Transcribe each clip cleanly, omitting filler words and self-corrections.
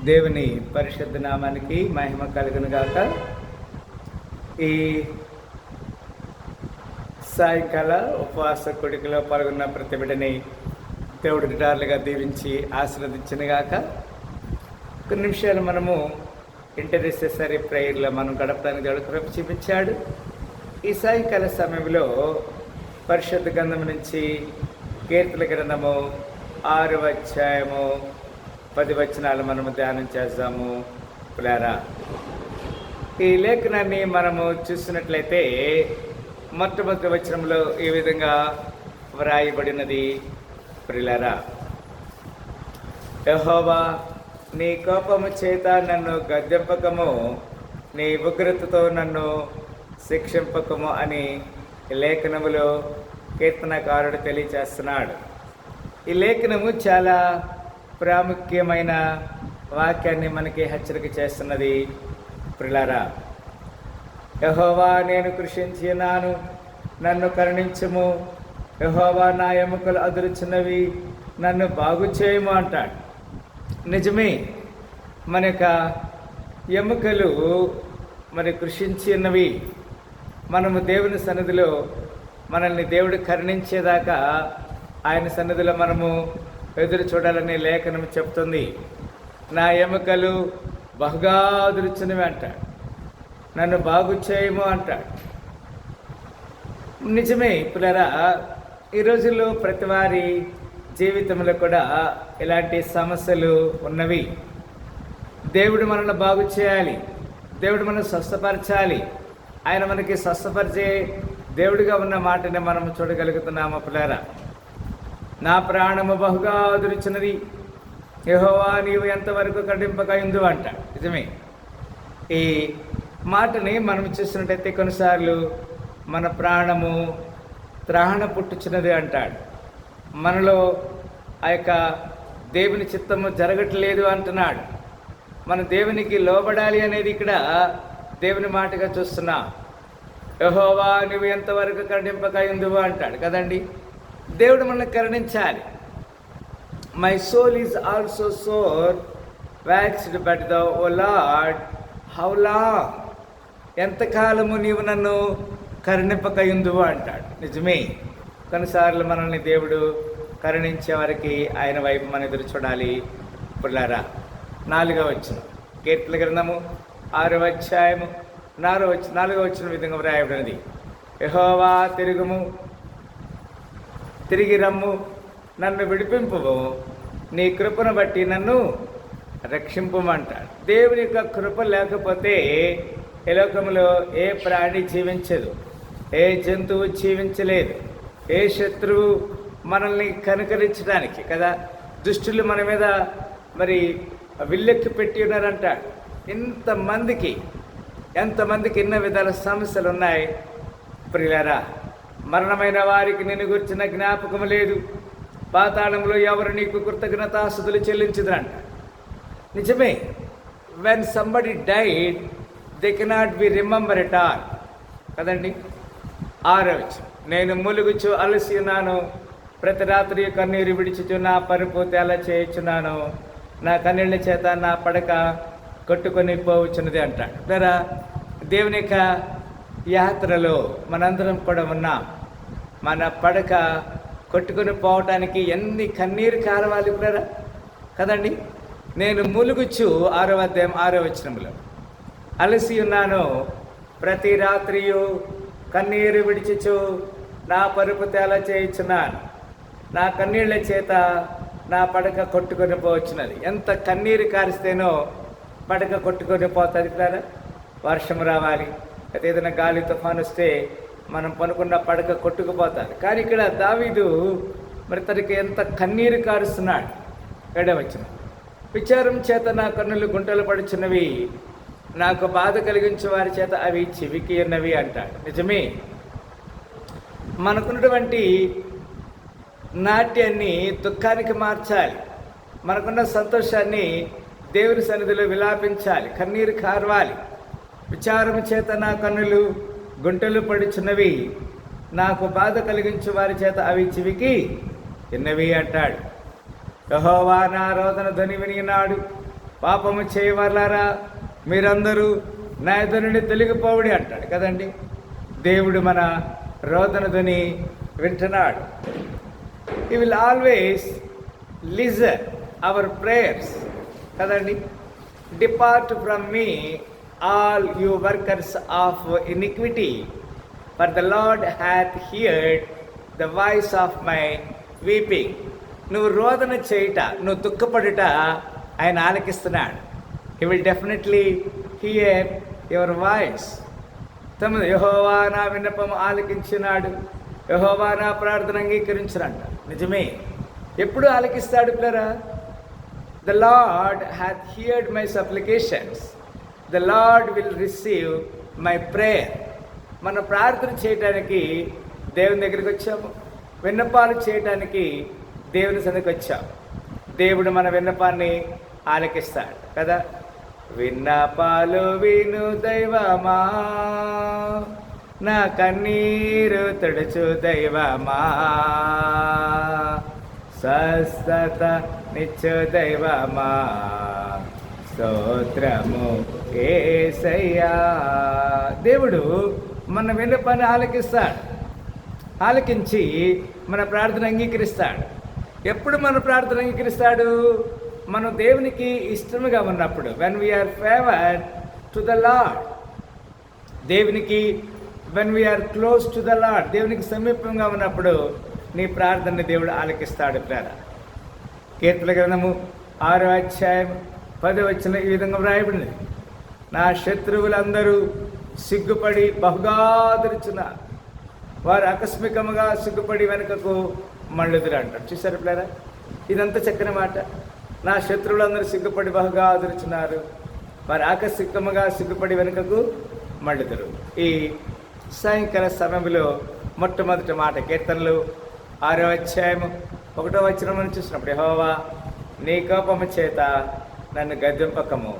దేవుని పరిశుద్ధ నామానికి మహిమ కలుగును గాక. ఈ సాయంకాల ఉపవాస కొడుకులో పాల్గొన్న ప్రతి బిడ్డని దేవుడు నిటారులుగా దీవించి ఆశీర్వదించిన గాక. కొన్ని నిమిషాలు మనము ఇంటర్సెసరీ ప్రేయర్లో మనం గడపడానికి దేవుడు కృప చూపించాడు. ఈ సాయంకాల సమయంలో పరిశుద్ధ గ్రంథం నుంచి కీర్తన గ్రంథము 6వ అధ్యాయము 10 వచనాలు మనము ధ్యానం చేద్దాము పిల్లారా. ఈ లేఖనాన్ని మనము చూసినట్లయితే మొట్టమొదటి వచనంలో ఈ విధంగా వ్రాయబడినది. పిల్లారా, యెహోవా నీ కోపము చేత నన్ను గద్దెంపకము, నీ ఉగ్రతతో నన్ను శిక్షింపకము అని లేఖనములో కీర్తనకారుడు తెలియజేస్తున్నాడు. ఈ లేఖనము చాలా ప్రాముఖ్యమైన వాక్యాన్ని మనకి హెచ్చరిక చేస్తున్నది. ప్రిలారా, యెహోవా నేను కృషించి ఉన్నాను, నన్ను కరుణించుము. యెహోవా నా ఎముకలు అదురుచున్నవి, నన్ను బాగు చేయము అంటాడు. నిజమే, మన యొక్క ఎముకలు కృషించి ఉన్నవి. మనము దేవుని సన్నిధిలో మనల్ని దేవుడు కరుణించేదాకా ఆయన సన్నిధిలో మనము ఎదురు చూడాలని లేఖనం చెప్తుంది. నా ఎముకలు బహుగా అదురుచున్నవి అంటాడు, నన్ను బాగు చేయము అంటాడు. నిజమే పిల్లరా, ఈ రోజుల్లో ప్రతి వారి జీవితంలో కూడా ఇలాంటి సమస్యలు ఉన్నవి. దేవుడు మనల్ని బాగు చేయాలి, దేవుడు మనల్ని స్వస్థపరచాలి. ఆయన మనకి స్వస్థపరిచే దేవుడిగా ఉన్న మాటని మనం చూడగలుగుతున్నాము. పిల్లరా, నా ప్రాణము బహుగా అదురుచున్నది, యెహోవా నీవు ఎంతవరకు ఖండింపకయుందు అంట. నిజమే, ఈ మాటని మనం చూసినట్టయితే కొన్నిసార్లు మన ప్రాణము త్రాహణ పుట్టుచున్నది అంటాడు. మనలో ఆ యొక్క దేవుని చిత్తము జరగట్లేదు అంటున్నాడు. మన దేవునికి లోబడాలి అనేది ఇక్కడ దేవుని మాటగా చూస్తున్నాం. యెహోవా నువ్వు ఎంతవరకు ఖండింపకయుందు అంటాడు కదండి. దేవుడు మనల్ని కరుణించాలి. My soul is also sore vexed but the O Lord how long, ఎంతకాలము నీవు నన్ను కరుణింపకయుందు అంటాడు. నిజమే, కొన్నిసార్లు మనల్ని దేవుడు కరుణించే వారికి ఆయన వైపు మన ఎదురు చూడాలి. పుల్లారా, 4వ వచనం కీర్తన గ్రంథము 6వ అధ్యాయము 4వ వచనం విధంగా వ్రాయబడినది. యెహోవా తిరిగి రమ్ము, నన్ను విడిపింపుము, నీ కృపను బట్టి నన్ను రక్షింపమంటాడు. దేవుని యొక్క కృప లేకపోతే ఈ లోకంలో ఏ ప్రాణి జీవించదు, ఏ జంతువు జీవించలేదు. ఏ శత్రువు మనల్ని కనుకరించడానికి కదా, దుష్టులు మన మీద విల్లెక్కి పెట్టి ఉన్నారంటాడు. ఎంతమందికి ఎన్నో విధాల సమస్యలు ఉన్నాయి. ప్రియులారా, మరణమైన వారికి నిన్ను గురించిన జ్ఞాపకం లేదు, పాతాళంలో ఎవరు నీకు కృతజ్ఞతాస్తుతులు చెల్లించదంట. నిజమే, when somebody died they cannot be remember at all కదండి. 6వ వచనం, నేను మూలుగుచు అలసి ఉన్నాను, ప్రతి రాత్రి కన్నీరు విడిచుచు నా పరుపు తేలా చేయుచున్నాను, నా కన్నీళ్ళ చేత నా పడక కొట్టుకొని పోవచ్చున్నది అంటాడు. కదా, దేవుని యొక్క యాత్రలో మనందరం కూడా ఉన్నాం. మన పడక కొట్టుకొని పోవటానికి ఎన్ని కన్నీరు కారవాలి కూడా కదండి. నేను మూలుగుచ్చు 6వ అధ్యాయం 6వ వచనంలో, అలసి ఉన్నాను, ప్రతి రాత్రియు కన్నీరు విడిచిచు నా పరుపు తేలా చేయించున్నాను, నా కన్నీళ్ళ చేత నా పడక కొట్టుకొని పోవచ్చున్నది. ఎంత కన్నీరు కారిస్తేనో పడక కొట్టుకొని పోతుంది కదా. వర్షం రావాలి, అయితే ఏదైనా గాలి తుఫాను వస్తే మనం పనుకున్న పడక కొట్టుకుపోతుంది. కానీ ఇక్కడ దావీదు తనకి ఎంత కన్నీరు కారుస్తున్నాడు. 7వ వచనం, విచారం చేత నా కన్నులు గుంటలు పడుచున్నవి, నాకు బాధ కలిగించే వారి చేత అవి చెవికి ఉన్నవి అంటాడు. నిజమే, మనకున్నటువంటి నాట్యాన్ని దుఃఖానికి మార్చాలి, మనకున్న సంతోషాన్ని దేవుని సన్నిధిలో విలాపించాలి, కన్నీరు కార్వాలి. విచారం చేత నా కన్నులు గుంటలు పడుచున్నవి, నాకు బాధ కలిగించు వారి చేత అవి చెవికి విన్నవి అంటాడు. యెహోవా నా రోదన ధ్వని వినినాడు, పాపము చేయవారులారా మీరందరూ నా ఎదుట నుండి తొలగిపోవుడి అంటాడు కదండి. దేవుడు మన రోదన ధ్వని వింటున్నాడు. He will always listen our prayers కదండి. Depart from me all you workers of iniquity, for the Lord hath heard the voice of my weeping. నువ్వు రోదన చేయుట, నువ్వు దుఃఖపడుట ఆయన ఆలకిస్తున్నాడు. He will definitely hear your voice. యెహోవా నా విన్నపం ఆలకించినాడు, యెహోవా నా ప్రార్థన అంగీకరించినంట. నిజమే. ఎప్పుడు ఆలకిస్తాడు పిల్లరా? The Lord hath heard my supplications. The Lord will receive my prayer. మన ప్రార్థన చేయటానికి దేవుని దగ్గరికి వచ్చాము, విన్నపాలు చేయటానికి దేవుని సన్నిధికి వచ్చాము. దేవుడు మన విన్నపాన్ని ఆలకిస్తాడు కదా. విన్నపాలు విను దైవమా, నా కన్నీరు తుడుచు దైవమా, స్వస్థత నిత్య దైవమా, స్తోత్రము యేసయ్యా. దేవుడు మన విన్నపాన్ని ఆలకిస్తాడు, ఆలకించి మన ప్రార్థన అంగీకరిస్తాడు. ఎప్పుడు మన ప్రార్థన అంగీకరిస్తాడు? మనం దేవునికి ఇష్టముగా ఉన్నప్పుడు. When we are favoured to the Lord, దేవునికి when we are close to the Lord, దేవునికి సమీపంగా ఉన్నప్పుడు నీ ప్రార్థనని దేవుడు ఆలకిస్తాడు. ప్రేర కీర్తన గ్రంథము 6వ అధ్యాయం 10వ వచనం ఈ విధంగా వ్రాయబడింది. నా శత్రువులందరూ సిగ్గుపడి బహుగా అదురుచున్నారు, వారు ఆకస్మికముగా సిగ్గుపడి వెనుకకు మళ్ళుదురు అంటారు. చూసారు పిల్లరా, ఇదంతా చక్కని మాట. నా శత్రువులందరూ సిగ్గుపడి బహుగా అదురుచున్నారు, వారు ఆకస్మికముగా సిగ్గుపడి వెనుకకు మళ్ళుదురు. ఈ సాయంకాల సమయంలో మొట్టమొదటి మాట కీర్తనలు 6వ అధ్యాయం 1వ వచనం మనం చూసినప్పుడు, యెహోవా నీ కోపము చేత నన్ను గద్దింపకము,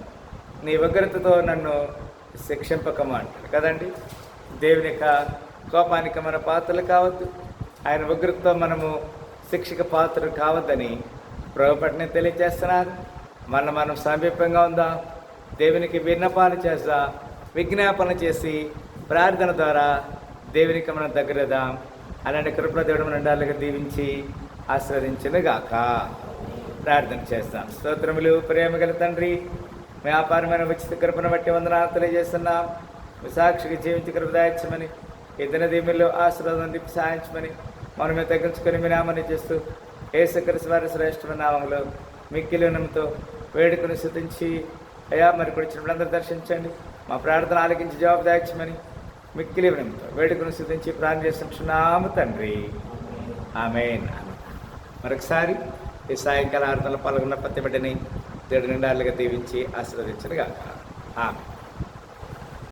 నీ ఉగ్రతతో నన్ను శిక్షింపకము అంటాడు కదండి. దేవుని యొక్క కోపానికి మన పాత్రలు కావద్దు, ఆయన ఉగ్రతతో మనము శిక్షక పాత్రలు కావద్దని ప్రభుపట్ని తెలియజేస్తున్నారు. మనం సమీపంగా ఉందాం, దేవునికి విన్నపాలు చేద్దాం, విజ్ఞాపన చేసి ప్రార్థన ద్వారా దేవునికి మనం దగ్గరదాం. అలాంటి కృపణ దేవుడు మన ఉండాలిగా దీవించి ఆశీర్వదించునుగాక. ప్రార్థన చేస్తాం. స్తోత్రములు ప్రేమగల తండ్రి, వ్యాపారమైన ఉచిత కృపను బట్టి వందనాలు తెలియజేస్తున్నాం. సాక్షిగా జీవించి కృప దాయించమని, ఈ దినదీవుల్లో ఆశీర్వాదం నింపి సాయించమని మనమే తగ్గించుకొని మీ నామాన్ని చేస్తూ యేసుక్రీస్తు వారి శ్రేష్టమైన నామములో మిక్కిలి వినయంతో వేడుకను స్తుతించి, అయ్యా మరి కూర్చున్న అందరూ దర్శించండి, మా ప్రార్థన ఆలకించి జవాబు దాయించమని మిక్కిలి వినయంతో వేడుకను స్తుతించి ప్రార్థన చేస్తున్నాము తండ్రి. ఆమేన్. మరొకసారి ఈ సాయంకాల ఆరాధనలో పాల్గొన్న ప్రతి బిడ్డని దేవుడి నిండాలుగా దీవించి ఆశీర్వదించునుగాక. ఆమేన్.